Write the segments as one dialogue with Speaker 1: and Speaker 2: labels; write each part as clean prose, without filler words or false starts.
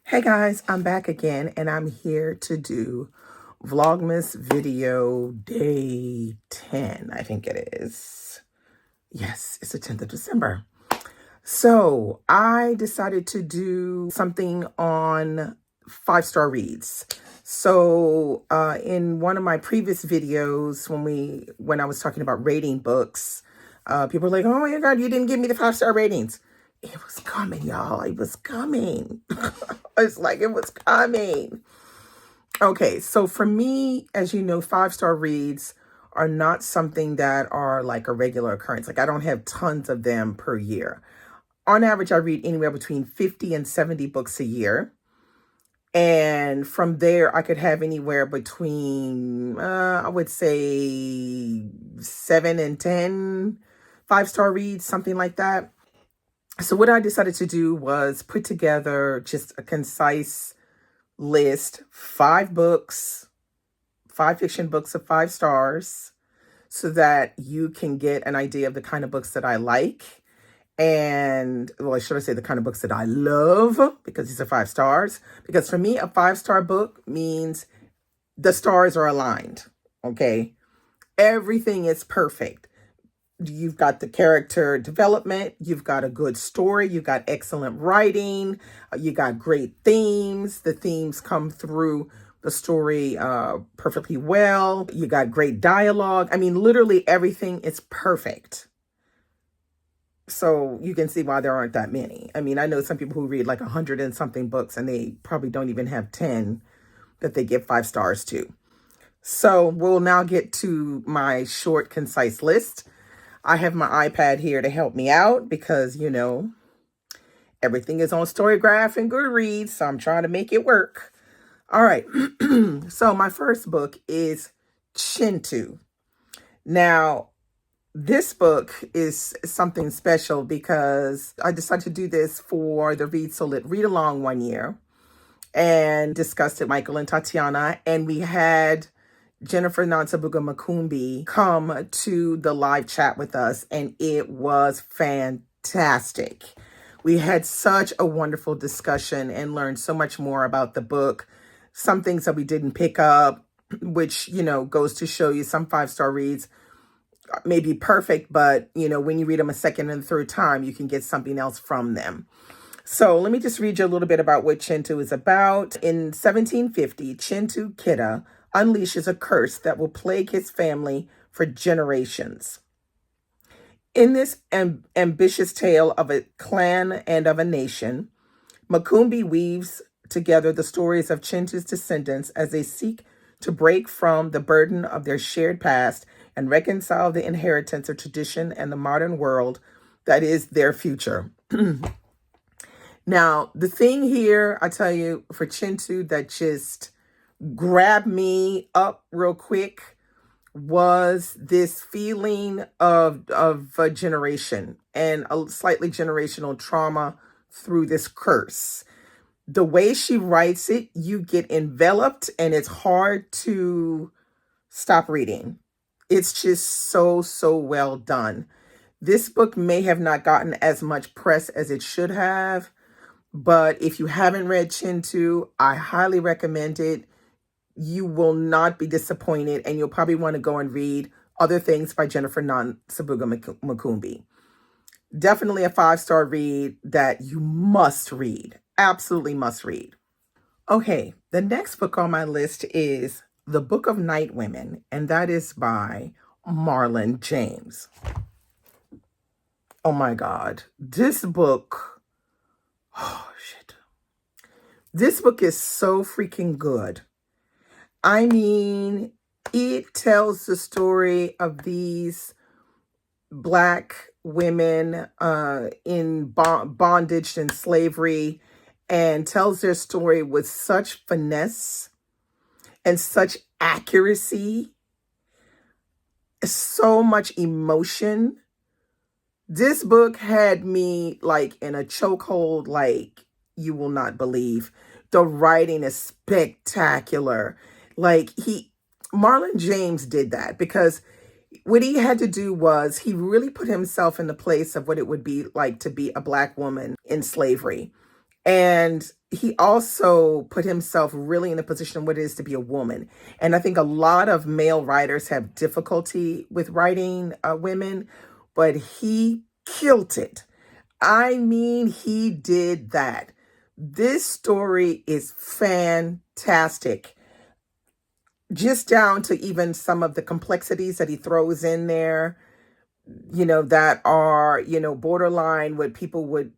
Speaker 1: Hey guys, I'm back again and I'm here to do Vlogmas video day 10, I think it is. Yes, it's the 10th of December. So I decided to do something on 5-star reads. So in one of my previous videos, when I was talking about rating books, people were like, oh my God, you didn't give me the 5-star ratings. It was coming, y'all. It was coming. It's like it was coming. Okay, so for me, as you know, 5-star reads are not something that are like a regular occurrence. Like I don't have tons of them per year. On average, I read anywhere between 50 and 70 books a year. And from there, I could have anywhere between, I would say 7 and 10 5-star reads, something like that. So what I decided to do was put together just a concise list, 5 books, 5 fiction books of 5 stars, so that you can get an idea of the kind of books that I like. And, well, should I say the kind of books that I love, because these are 5 stars. Because for me, a 5-star book means the stars are aligned, okay? Everything is perfect. You've got the character development, you've got a good story, you've got excellent writing, you got great themes. The themes come through the story perfectly well. You got great dialogue. I mean, literally everything is perfect. So you can see why there aren't that many. I mean, I know some people who read like 100 and something books and they probably don't even have 10 that they give 5 stars to. So we'll now get to my short, concise list. I have my iPad here to help me out because, you know, everything is on Storygraph and Goodreads, so I'm trying to make it work. All right. So my first book is Chinu. Now, this book is something special because I decided to do this for the Read So Lit Read Along one year and discussed it, Michael and Tatiana, and we had Jennifer Nansabuga Makumbi come to the live chat with us, and it was fantastic. We had such a wonderful discussion and learned so much more about the book. Some things that we didn't pick up, which, you know, goes to show you some 5-star reads may be perfect, but, you know, when you read them a second and third time, you can get something else from them. So let me just read you a little bit about what Chinu is about. In 1750, Chinu Kidda unleashes a curse that will plague his family for generations. In this ambitious tale of a clan and of a nation, Makumbi weaves together the stories of Chinu's descendants as they seek to break from the burden of their shared past and reconcile the inheritance of tradition and the modern world that is their future. Now, the thing here, I tell you, for Chinu that just grabbed me up real quick was this feeling of a generation and a slightly generational trauma through this curse. The way she writes it, you get enveloped and it's hard to stop reading. It's just so well done. This book may have not gotten as much press as it should have, but if you haven't read Chinu, I highly recommend it. You will not be disappointed, and you'll probably want to go and read other things by Jennifer Nansabuga Makumbi. Definitely a 5-star read that you must read. Absolutely must read. Okay, the next book on my list is The Book of Night Women, and that is by Marlon James. Oh my God, this book, oh shit. This book is so freaking good. I mean, it tells the story of these Black women in bondage and slavery, and tells their story with such finesse and such accuracy, so much emotion. This book had me like in a chokehold like you will not believe. The writing is spectacular. Like Marlon James did that because what he had to do was he really put himself in the place of what it would be like to be a Black woman in slavery. And he also put himself really in a position of what it is to be a woman. And I think a lot of male writers have difficulty with writing women, but he killed it. I mean, he did that. This story is fantastic. Just down to even some of the complexities that he throws in there, that are, borderline what people would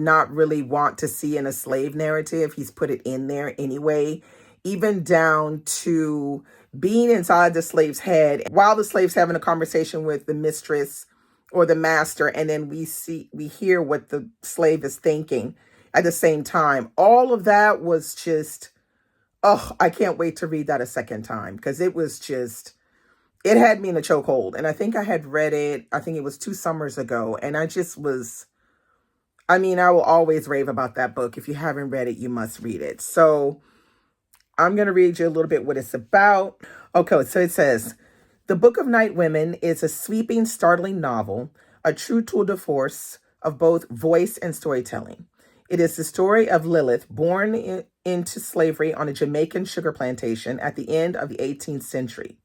Speaker 1: not really want to see in a slave narrative. He's put it in there anyway, even down to being inside the slave's head while the slave's having a conversation with the mistress or the master, and then we hear what the slave is thinking at the same time. All of that was just, oh, I can't wait to read that a second time, because it had me in a chokehold. And I think I had read it, I think it was 2 summers ago, and I will always rave about that book. If you haven't read it, you must read it. So I'm going to read you a little bit what it's about. Okay, so it says, The Book of Night Women is a sweeping, startling novel, a true tour de force of both voice and storytelling. It is the story of Lilith, born into slavery on a Jamaican sugar plantation at the end of the 18th century.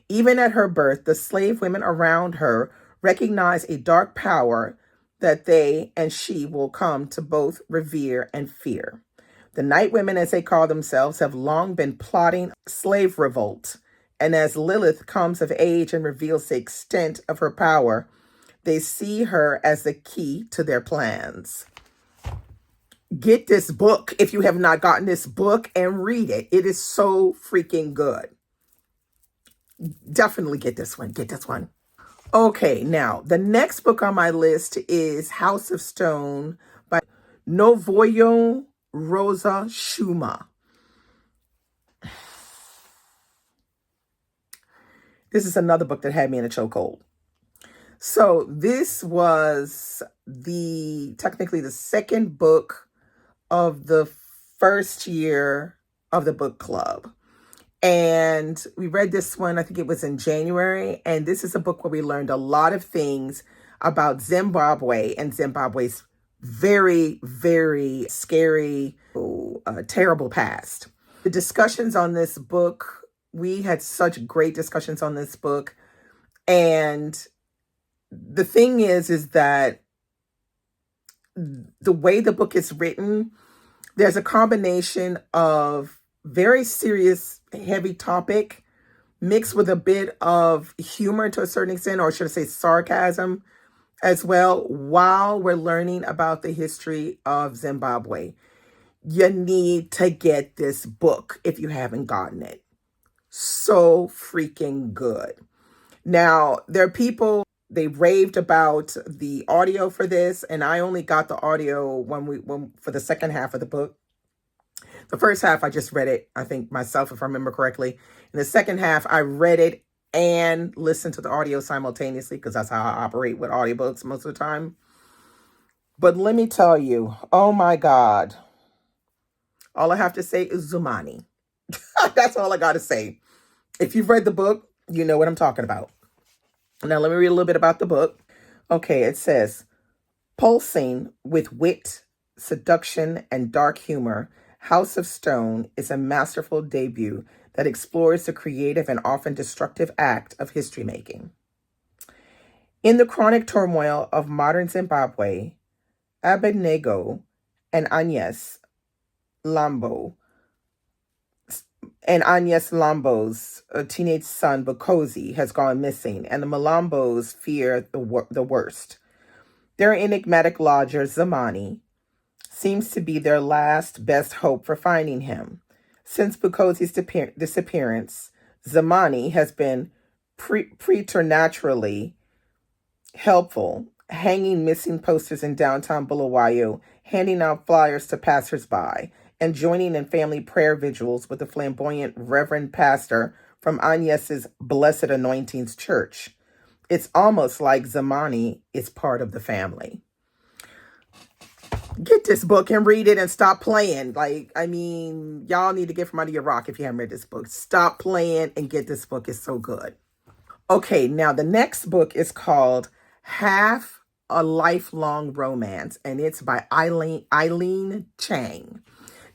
Speaker 1: Even at her birth, the slave women around her recognize a dark power that they and she will come to both revere and fear. The Night Women, as they call themselves, have long been plotting slave revolt, and as Lilith comes of age and reveals the extent of her power, they see her as the key to their plans. Get this book if you have not gotten this book, and read it. It is so freaking good. Definitely get this one. Get this one. Okay, now, the next book on my list is House of Stone by Novoyo Rosa Shuma. This is another book that had me in a chokehold. So this was technically the second book of the first year of the book club. And we read this one, I think it was in January. And this is a book where we learned a lot of things about Zimbabwe and Zimbabwe's very, very scary, terrible past. The discussions on this book, we had such great discussions on this book. And the thing is that the way the book is written, there's a combination of very serious, heavy topic mixed with a bit of humor to a certain extent, or should I say sarcasm as well, while we're learning about the history of Zimbabwe. You need to get this book if you haven't gotten it. So freaking good. Now, there are people, they raved about the audio for this, and I only got the audio for the second half of the book. The first half, I just read it, I think myself, if I remember correctly. In the second half, I read it and listened to the audio simultaneously, because that's how I operate with audiobooks most of the time. But let me tell you, oh my God. All I have to say is Zumani. That's all I got to say. If you've read the book, you know what I'm talking about. Now, let me read a little bit about the book. Okay, it says, pulsing with wit, seduction, and dark humor, House of Stone is a masterful debut that explores the creative and often destructive act of history making. In the chronic turmoil of modern Zimbabwe, Abednego and Agnes Lambo's teenage son, Bukosi, has gone missing, and the Malambos fear the worst. Their enigmatic lodger, Zamani, seems to be their last best hope for finding him. Since Bukosi's disappearance, Zamani has been preternaturally helpful, hanging missing posters in downtown Bulawayo, handing out flyers to passersby, and joining in family prayer vigils with the flamboyant Reverend Pastor from Agnes's Blessed Anointing's church. It's almost like Zamani is part of the family. Get this book and read it and stop playing. Y'all need to get from under your rock if you haven't read this book. Stop playing and get this book. It's so good. Okay, now the next book is called Half A Lifelong Romance, and it's by Eileen Chang.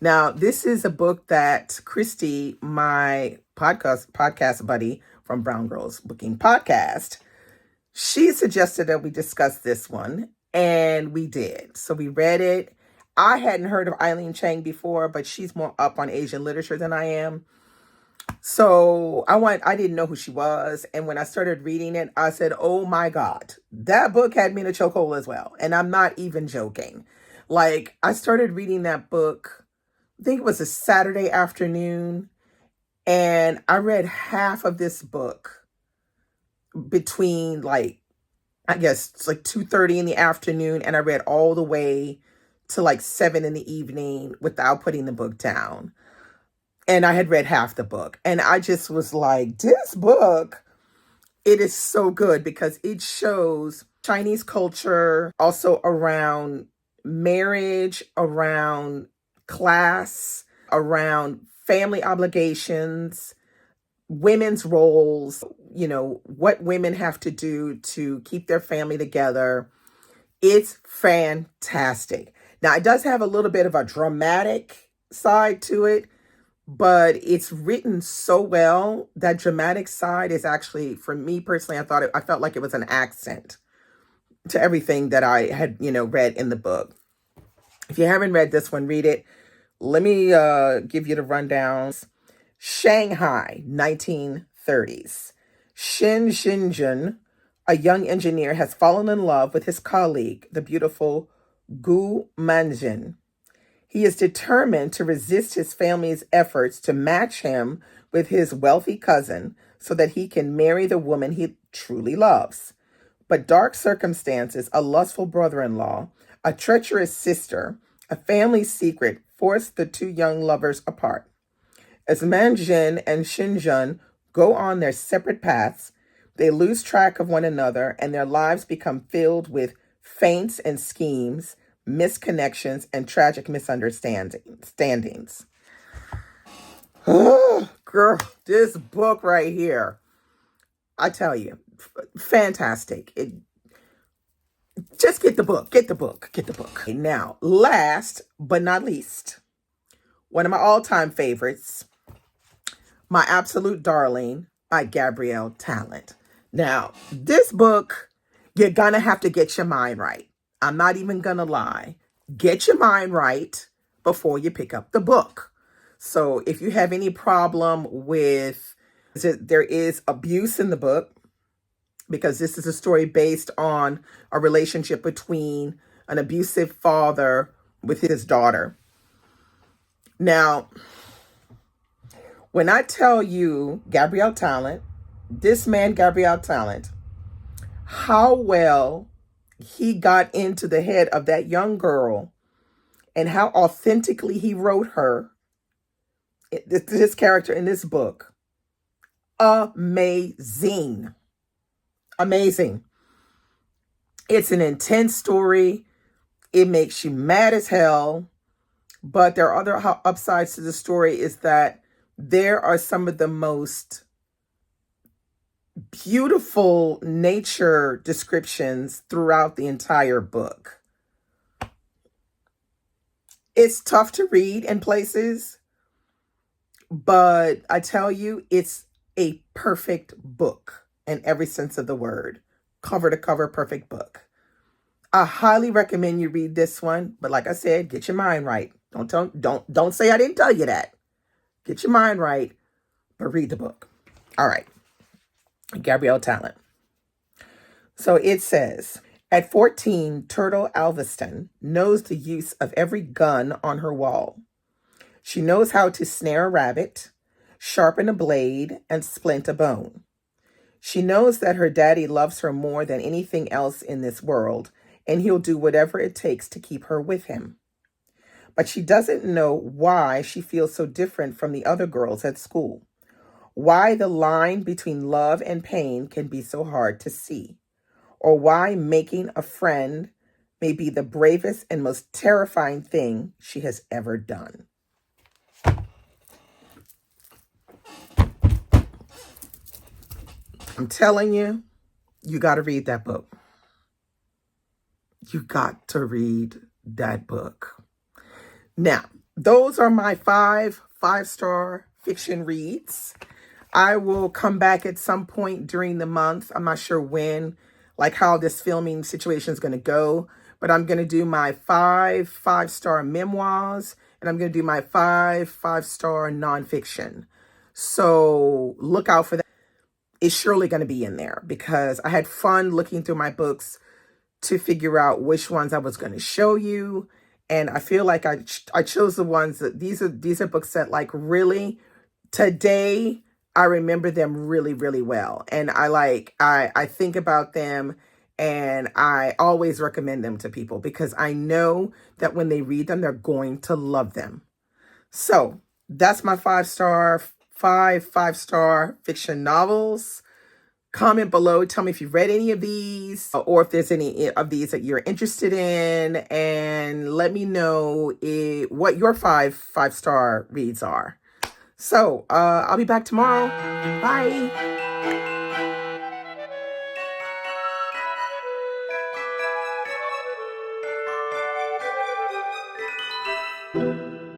Speaker 1: Now, this is a book that Christy, my podcast buddy from Brown Girls Booking Podcast, she suggested that we discuss this one, and we did. So we read it. I hadn't heard of Eileen Chang before, but she's more up on Asian literature than I am. So I didn't know who she was. And when I started reading it, I said, oh my God, that book had me in a chokehold as well. And I'm not even joking. Like, I started reading that book, I think it was a Saturday afternoon, and I read half of this book between, like, I guess it's like 2:30 in the afternoon, and I read all the way to like 7 in the evening without putting the book down. And I had read half the book, and I just was like, this book, it is so good because it shows Chinese culture, also around marriage, around class, around family obligations, women's roles, what women have to do to keep their family together. It's fantastic. Now, it does have a little bit of a dramatic side to it, but it's written so well. That dramatic side is actually, for me personally, I felt like it was an accent to everything that I had, read in the book. If you haven't read this one, read it. Let me give you the rundown. Shanghai, 1930s. Shin Xinjun, a young engineer, has fallen in love with his colleague, the beautiful Gu Manjin. He is determined to resist his family's efforts to match him with his wealthy cousin so that he can marry the woman he truly loves. But dark circumstances, a lustful brother-in-law, a treacherous sister, a family secret force the two young lovers apart. As Manjin and Xinjun go on their separate paths, they lose track of one another, and their lives become filled with feints and schemes, misconnections, and tragic misunderstandings. Oh, girl, this book right here, I tell you, fantastic. Just get the book. Now, last but not least, one of my all-time favorites, My Absolute Darling by Gabrielle Talent. Now, this book, you're going to have to get your mind right. I'm not even going to lie. Get your mind right before you pick up the book. So if you have any problem with, there is abuse in the book, because this is a story based on a relationship between an abusive father with his daughter. Now, when I tell you Gabrielle Talent, how well he got into the head of that young girl and how authentically he wrote her, this character in this book, amazing. It's an intense story. It makes you mad as hell. But there are other upsides to the story, is that there are some of the most beautiful nature descriptions throughout the entire book. It's tough to read in places, but I tell you, it's a perfect book in every sense of the word. Cover to cover, perfect book. I highly recommend you read this one, but like I said, get your mind right. Don't say I didn't tell you that. Get your mind right, but read the book. All right. Gabrielle Talent. So it says, at 14, Turtle Alveston knows the use of every gun on her wall. She knows how to snare a rabbit, sharpen a blade, and splint a bone. She knows that her daddy loves her more than anything else in this world, and he'll do whatever it takes to keep her with him. But she doesn't know why she feels so different from the other girls at school. Why the line between love and pain can be so hard to see. Or why making a friend may be the bravest and most terrifying thing she has ever done. I'm telling you, you got to read that book. You got to read that book. Now, those are my five-star fiction reads. I will come back at some point during the month. I'm not sure when, like how this filming situation is going to go, but I'm going to do my five-star memoirs, and I'm going to do my five-star nonfiction. So look out for that. It's surely going to be in there because I had fun looking through my books to figure out which ones I was going to show you. And I feel like I chose the ones that these are books that like really today I remember them really, really well. And I think about them and I always recommend them to people because I know that when they read them, they're going to love them. So that's my five-star fiction novels. Comment below. Tell me if you've read any of these or if there's any of these that you're interested in. And let me know what your five-star reads are. So I'll be back tomorrow. Bye.